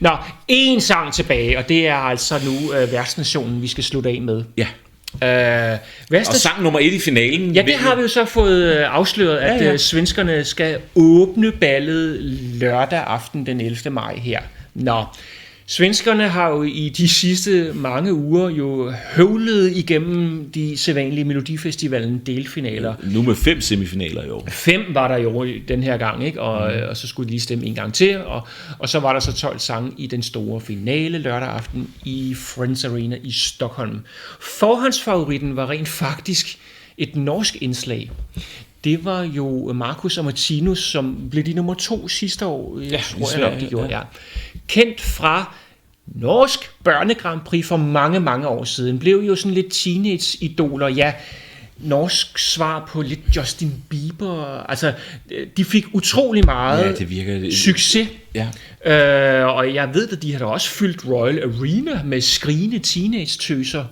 Nå, en sang tilbage, og det er altså nu værtsnationen, vi skal slutte af med. Ja. Og sang nummer 1 i finalen. Ja, det har vi jo så fået afsløret, at svenskerne skal åbne ballet lørdag aften den 11. maj her. Nå, svenskerne har jo i de sidste mange uger jo høvlet igennem de sædvanlige Melodifestivalen delfinaler. Nu med 5 semifinaler i år. 5 var der jo den her gang, ikke? Og så skulle de lige stemme en gang til, og så var der så 12 sange i den store finale lørdag aften i Friends Arena i Stockholm. Forhåndsfavoritten var rent faktisk et norsk indslag. Det var jo Marcus og Martinus, som blev de nummer 2 sidste år. Kendt fra norsk børnegrand prix for mange, mange år siden. Blev jo sådan lidt teenage-idoler. Ja, norsk svar på lidt Justin Bieber. Altså, de fik utrolig meget succes. Ja. Og jeg ved, at de har da også fyldt Royal Arena med skrigende teenage-tøser.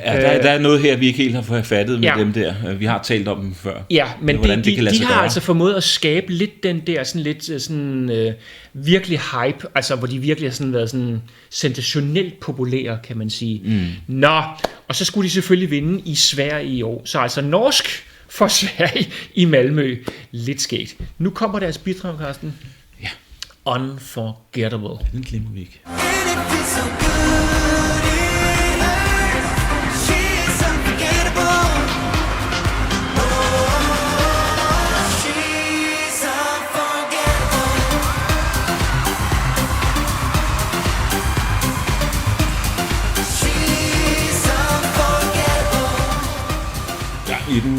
Ja, der er noget her, vi ikke helt har forfattet med dem der. Vi har talt om dem før. Ja, men de har altså formået at skabe lidt den der sådan virkelig hype, altså hvor de virkelig har sådan været sådan sensationelt populære, kan man sige. Nå, og så skulle de selvfølgelig vinde i Sverige i år. Så altså norsk for Sverige i Malmø. Lidt skægt. Nu kommer deres bidrag, Carsten. Ja. Unforgettable. Den glemmer vi ikke.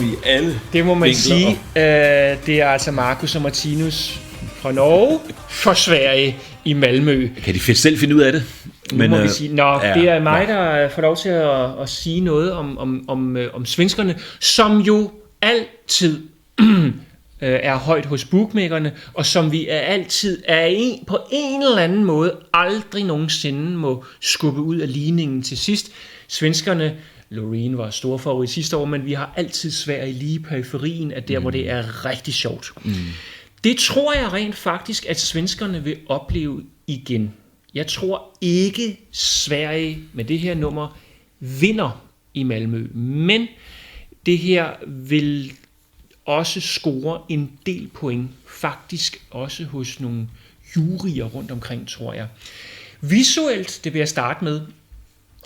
I alle det må man vinkler sige. Det er altså Marcus og Martinus fra Norge for Sverige i Malmø. Kan de selv finde ud af det? Men, må vi sige. Nå, det er mig, der får lov til at sige noget om svenskerne, som jo altid er højt hos bookmakerne, og som vi altid på en eller anden måde aldrig nogensinde må skubbe ud af ligningen til sidst. Svenskerne, Loreen var stor favorit sidste år, men vi har altid Sverige lige i periferien af der, hvor det er rigtig sjovt. Det tror jeg rent faktisk, at svenskerne vil opleve igen. Jeg tror ikke, Sverige med det her nummer vinder i Malmø, men det her vil også score en del point, faktisk også hos nogle juryer rundt omkring, tror jeg. Visuelt, det vil jeg starte med,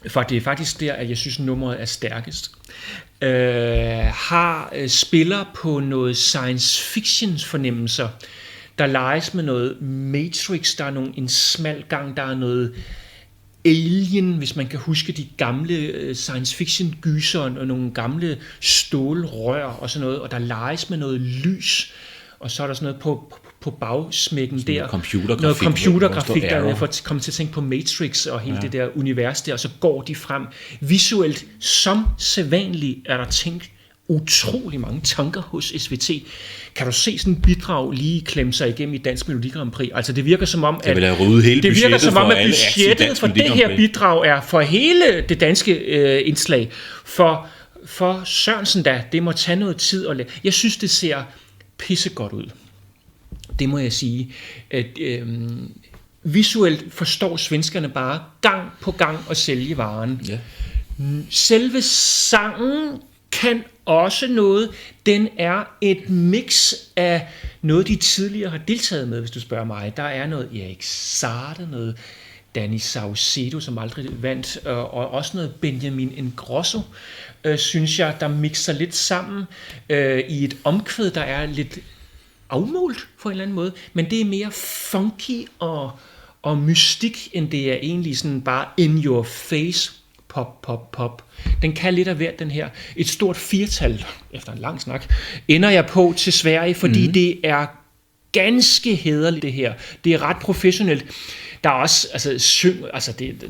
for det er faktisk der, at jeg synes, nummeret er stærkest. Spiller på noget science fiction fornemmelser. Der leges med noget Matrix, der er en smal gang, der er noget Alien, hvis man kan huske de gamle science fiction gyser og nogle gamle stålrør og sådan noget, og der leges med noget lys, og så er der sådan noget på bagsmækken sådan der. Noget computergrafik, der jeg får kommet til at tænke på Matrix og hele det der univers der, og så går de frem. Visuelt, som sædvanligt, er der tænkt utrolig mange tanker hos SVT. Kan du se sådan et bidrag lige klemme sig igennem i Dansk Melodi Grand Prix? Altså det virker som om, at budgettet for det her bidrag er for hele det danske indslag. For Sørensen da, det må tage noget tid at lave. Jeg synes, det ser pissegodt ud. Det må jeg sige. Visuelt forstår svenskerne bare gang på gang at sælge varen. Ja. Selve sangen kan også noget. Den er et mix af noget, de tidligere har deltaget med, hvis du spørger mig. Der er noget Erik Saade, noget Danny Saucedo, som aldrig vandt, og også noget Benjamin Ingrosso, synes jeg, der mixer lidt sammen i et omkvæd, der er lidt afmålt på en eller anden måde, men det er mere funky og mystik, end det er egentlig sådan bare in your face pop. Den kan lidt af hvert, den her. Et stort 4-tal, efter en lang snak, ender jeg på til Sverige, fordi det er ganske hæderligt det her. Det er ret professionelt. Der er også,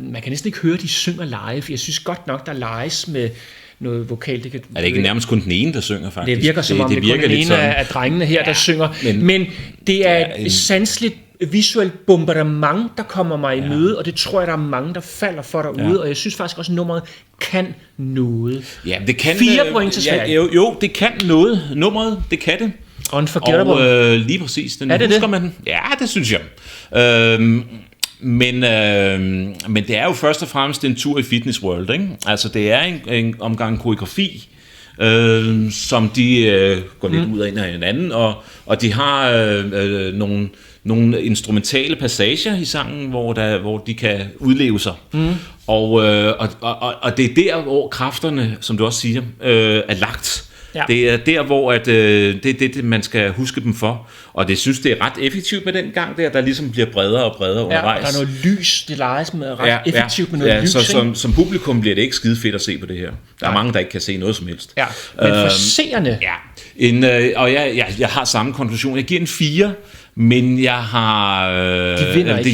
man kan næsten ikke høre, de synger live. Jeg synes godt nok, der leges med noget vokal. Er det ikke nærmest kun den ene, der synger faktisk? Det virker som om, det kun den ene af drengene her, der synger. Men det er et sanseligt visuelt bombardement, der kommer mig i møde, og det tror jeg, der er mange, der falder for derude, og jeg synes faktisk også, at nummeret kan noget. Ja, det kan 4 point til Sverige. Jo, det kan noget. Nummeret, det kan det. Unforgettable. Og lige præcis, den husker man. Ja, det synes jeg. men det er jo først og fremmest en tur i Fitness World, ikke? Altså det er en omgang koreografi, som de går lidt ud af hinanden, og de har nogle instrumentale passager i sangen, hvor de kan udleve sig. Og det er der, hvor kræfterne, som du også siger, er lagt. Ja. Det er der, hvor det er det, man skal huske dem for. Og det synes det er ret effektivt med den gang der ligesom bliver bredere og bredere undervejs. Ja, der er noget lys, det leges med ret effektivt med noget lys. Så som publikum bliver det ikke skide fedt at se på det her. Der er mange, der ikke kan se noget som helst. Ja, men for seerne... Ja, og jeg har samme konklusion. Jeg giver en 4, men jeg har...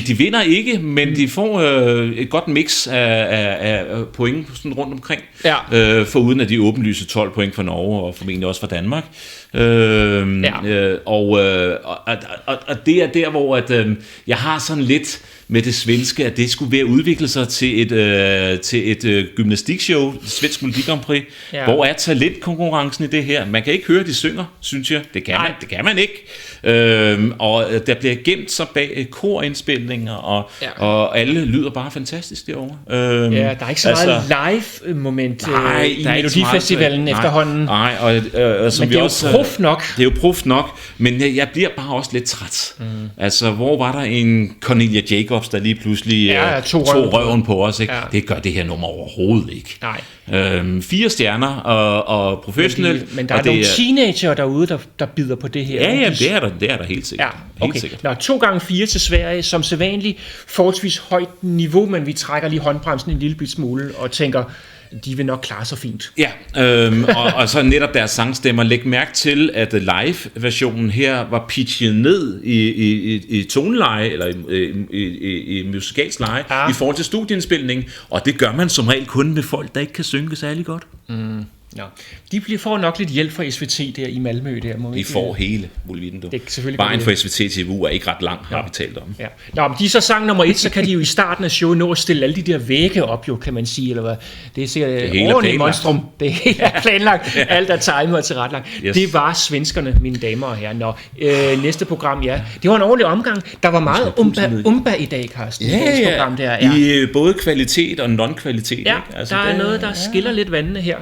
De vinder ikke, men de får et godt mix af point sådan rundt omkring. Ja. Foruden af de åbenlyse 12 point for Norge, og formentlig også for Danmark. Og det er der, hvor jeg har sådan lidt med det svenske, at det skulle være at udvikle sig til et gymnastikshow, et svensk Melodi Grand Prix. Ja. Hvor er talentkonkurrencen i det her? Man kan ikke høre, de synger, synes jeg. Det kan man ikke. Og der bliver gemt sig bag korindspilninger, og alle lyder bare fantastisk derovre. Der er ikke så meget live-moment i Melodifestivalen efterhånden. Nej, og som men det er jo prof nok. Det er jo prof nok, men jeg bliver bare også lidt træt. Altså, hvor var der en Cornelia Jacobs, der lige pludselig tog røven på os, ikke? Ja. Det gør det her nummer overhovedet ikke. Nej. 4 stjerner og professionelt. Men der er nogle teenager derude, der bider på det her. Ja, det er der helt sikkert. Ja, okay. Helt sikkert. 2x4 til Sverige, som sædvanligt forholdsvis højt niveau, men vi trækker lige håndbremsen en lille bit smule og tænker, de vil nok klare sig fint. Ja, og så netop deres sangstemmer. Læg mærke til, at live-versionen her var pitchet ned i toneleje, eller i musikalsk leje, i forhold til studieindspilningen, og det gør man som regel kun med folk, der ikke kan synge særlig godt. Ja. De får nok lidt hjælp fra SVT der i Malmø. De får hele muligheden. Vejen fra SVT til EU er ikke ret lang, har vi talt om. Ja. Nå, men de så sang nummer 1, så kan de jo i starten af showet nå at stille alle de der vægge op, jo, kan man sige. Eller hvad. Det er sikkert ordentligt monstrum. Det er helt planlagt. Alt er timet og tilrettelagt. Yes. Det var svenskerne, mine damer og herrer. Nå, næste program, det var en ordentlig omgang. Der var meget umba i dag, Carsten. Program der. I både kvalitet og non-kvalitet. Ja, ikke? Altså, der er noget, der skiller lidt vandene her.